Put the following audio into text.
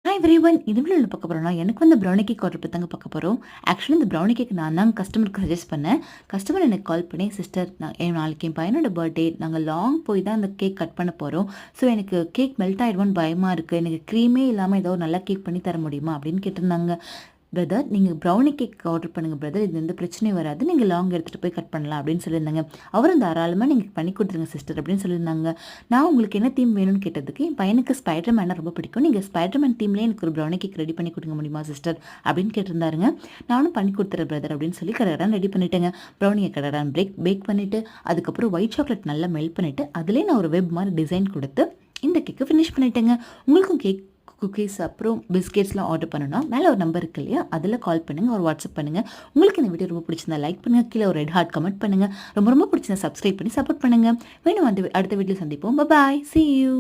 Hi everyone. இது என்ன பார்க்க போறோம்னா, எனக்கு வந்து ப்ரௌனி கேக் ஆர்டர் பண்ணி தாங்க பார்க்க போறோம். ஆக்சுவலி இந்த ப்ரௌனி கேக் நான் தான் கஸ்டமருக்கு சஜெஸ்ட் பண்ணேன். கஸ்டமர் எனக்கு கால் பண்ணி, "சிஸ்டர் நாளைக்கு என் பையனோட பர்த்டே. நாங்க லாங் போய் தான் இந்த கேக் கட் பண்ண போறோம். ஸோ எனக்கு கேக் மெல்ட் ஆயிடுமோன்னு பயமா இருக்கு. எனக்கு க்ரீமே இல்லாம ஏதோ ஒரு நல்ல கேக் பண்ணி தர முடியுமா?" அப்படின்னு கேட்டிருந்தாங்க. பிரதர், நீங்கள் ப்ரௌனி கேக் ஆர்டர் பண்ணுங்கள் பிரதர், இது எந்த பிரச்சனையும் வராது, நீங்கள் லாங் எடுத்துகிட்டு போய் கட் பண்ணலாம் அப்படின்னு சொல்லியிருந்தாங்க. அவரும் தாராளமாக நீங்கள் பண்ணி கொடுத்துருங்க சிஸ்டர் அப்படின்னு சொல்லியிருந்தாங்க. நான் உங்களுக்கு என்ன தீம் வேணும்னு கேட்டதுக்கு, என் பையனுக்கு ஸ்பைடர் மேனை ரொம்ப பிடிக்கும், நீங்கள் ஸ்பைடர் மேன் தீம்லேயே எனக்கு ஒரு ப்ரௌனி கேக் ரெடி பண்ணி கொடுங்க முடியுமா சிஸ்டர் அப்படின்னு கேட்டிருந்தாருங்க. நானும் பண்ணி கொடுத்துறேன் பிரதர் அப்படின்னு சொல்லி கடகடான் ரெடி பண்ணிட்டேங்க. ப்ரௌனியை கடகடான் பேக் பண்ணிவிட்டு, அதுக்கப்புறம் ஒயிட் சாக்லேட் நல்லா மெல்ட் பண்ணிவிட்டு, அதிலே நான் ஒரு வெப் மாதிரி டிசைன் கொடுத்து இந்த கேக்கை ஃபினிஷ் பண்ணிட்டேங்க. உங்களுக்கும் கேக், குக்கீஸ், அப்புறம் பிஸ்கெட்ஸ்லாம் ஆர்டர் பண்ணணும்னா மேலே ஒரு நம்பர் இருக்கு இல்லையா, அதில் கால் பண்ணுங்கள், ஒரு வாட்ஸ்அப் பண்ணுங்கள். உங்களுக்கு இந்த வீடியோ ரொம்ப பிடிச்சிருந்தா லைக் பண்ணுங்கள், கீழே ஒரு ரெட் ஹார்ட் கமெண்ட் பண்ணுங்கள். ரொம்ப ரொம்ப பிடிச்சிருந்தா சப்ஸ்கிரைப் பண்ணி சப்போர்ட் பண்ணுங்கள். வேணும் அடுத்த வீடியோ சந்திப்போம். பாய், see you.